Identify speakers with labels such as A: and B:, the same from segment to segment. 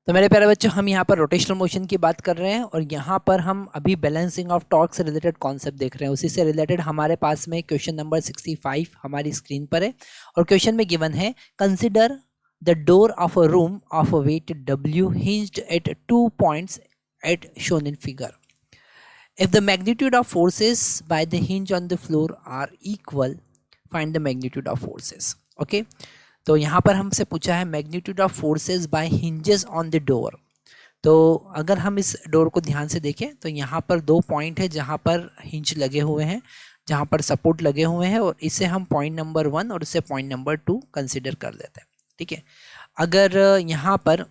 A: तो मेरे प्यारे बच्चों, हम यहाँ पर रोटेशनल मोशन की बात कर रहे हैं और यहाँ पर हम अभी बैलेंसिंग ऑफ टॉर्क से रिलेटेड कॉन्सेप्ट देख रहे हैं। उसी से रिलेटेड हमारे पास में क्वेश्चन नंबर 65 हमारी स्क्रीन पर है और क्वेश्चन में गिवन है, consider the door of a room of a weight W hinged at 2 points at shown in figure. If the magnitude of forces by the hinge on the floor are equal, find the magnitude of forces. Okay. तो यहाँ पर हमसे पूछा है magnitude of forces by hinges on the door. तो अगर हम इस डोर को ध्यान से देखें तो यहाँ पर 2 पॉइंट है जहाँ पर हिंज लगे हुए हैं, जहाँ पर सपोर्ट लगे हुए हैं, और इसे हम पॉइंट नंबर 1 और इसे पॉइंट नंबर 2 कंसिडर कर लेते हैं। ठीक है, अगर यहाँ पर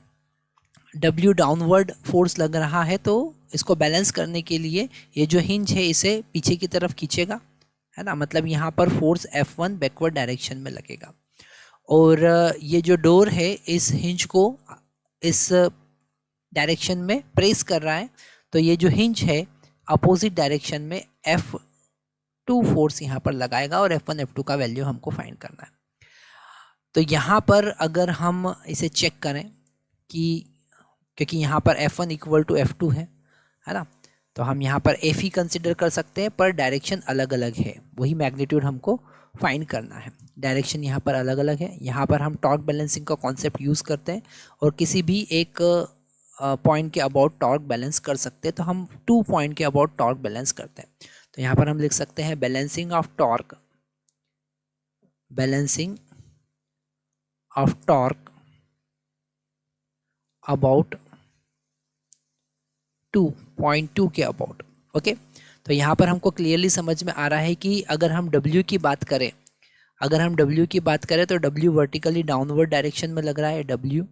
A: W डाउनवर्ड फोर्स लग रहा है तो इसको बैलेंस करने के लिए ये जो हिंज है इसे पीछे की तरफ खींचेगा, है ना। मतलब यहाँ पर फोर्स F1 बैकवर्ड डायरेक्शन में लगेगा और ये जो डोर है इस हिंज को इस डायरेक्शन में प्रेस कर रहा है, तो ये जो हिंज है अपोजिट डायरेक्शन में F2 फोर्स यहाँ पर लगाएगा और F1 F2 का वैल्यू हमको फाइंड करना है। तो यहाँ पर अगर हम इसे चेक करें कि क्योंकि यहाँ पर F1 इक्वल टू F2 है ना, तो हम यहाँ पर F ही कंसिडर कर सकते हैं, पर डायरेक्शन अलग अलग है, वही मैग्नीट्यूड हमको फाइंड करना है। डायरेक्शन यहाँ पर अलग अलग है। यहाँ पर हम टॉर्क बैलेंसिंग का कॉन्सेप्ट यूज़ करते हैं और किसी भी एक पॉइंट के अबाउट टॉर्क बैलेंस कर सकते हैं, तो हम 2 पॉइंट के अबाउट टॉर्क बैलेंस करते हैं। तो यहाँ पर हम लिख सकते हैं बैलेंसिंग ऑफ टॉर्क अबाउट 2.2 के अबाउट। ओके, तो यहाँ पर हमको क्लियरली समझ में आ रहा है कि अगर हम W की बात करें तो W वर्टिकली डाउनवर्ड डायरेक्शन में लग रहा है W।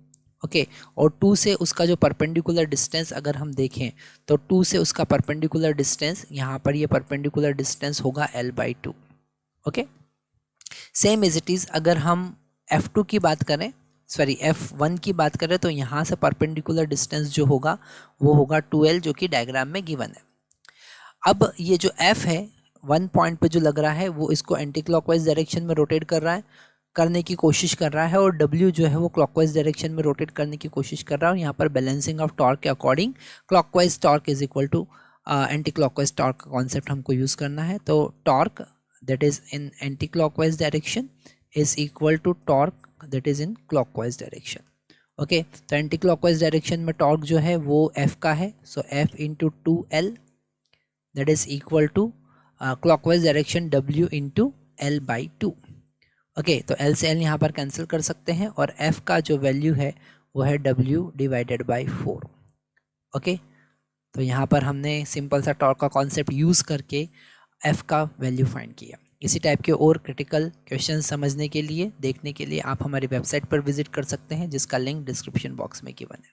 A: ओके, और 2 से उसका जो परपेंडिकुलर डिस्टेंस अगर हम देखें तो 2 से उसका परपेंडिकुलर डिस्टेंस, यहाँ पर ये परपेंडिकुलर डिस्टेंस होगा L/2। Okay, same as it is अगर हम F1 की बात करें तो यहाँ से परपेंडिकुलर डिस्टेंस जो होगा वो होगा 2L, जो कि डायग्राम में गिवन है। अब ये जो F है 1 पॉइंट पे जो लग रहा है वो इसको एंटी क्लॉकवाइज डायरेक्शन में रोटेट करने की कोशिश कर रहा है और W जो है वो क्लॉकवाइज डायरेक्शन में रोटेट करने की कोशिश कर रहा है। और यहाँ पर बैलेंसिंग ऑफ टॉर्क के according clockwise torque is equal to anti clockwise torque का कॉन्सेप्ट हमको यूज़ करना है। तो torque that is in anti clockwise direction is equal to torque that is in clockwise direction. Okay, तो anti clockwise direction में torque जो है वो F का है, so F into 2L that is equal to clockwise direction W into L/2। ओके, तो L से L यहाँ पर कैंसिल कर सकते हैं और F का जो वैल्यू है वो है W डिवाइडेड बाई 4। ओके, तो यहाँ पर हमने सिंपल सा टॉर्क का कॉन्सेप्ट यूज़ करके F का वैल्यू फाइंड किया। इसी टाइप के और क्रिटिकल क्वेश्चन समझने के लिए, देखने के लिए आप हमारी वेबसाइट पर विजिट कर सकते हैं, जिसका लिंक डिस्क्रिप्शन बॉक्स में गिवन है।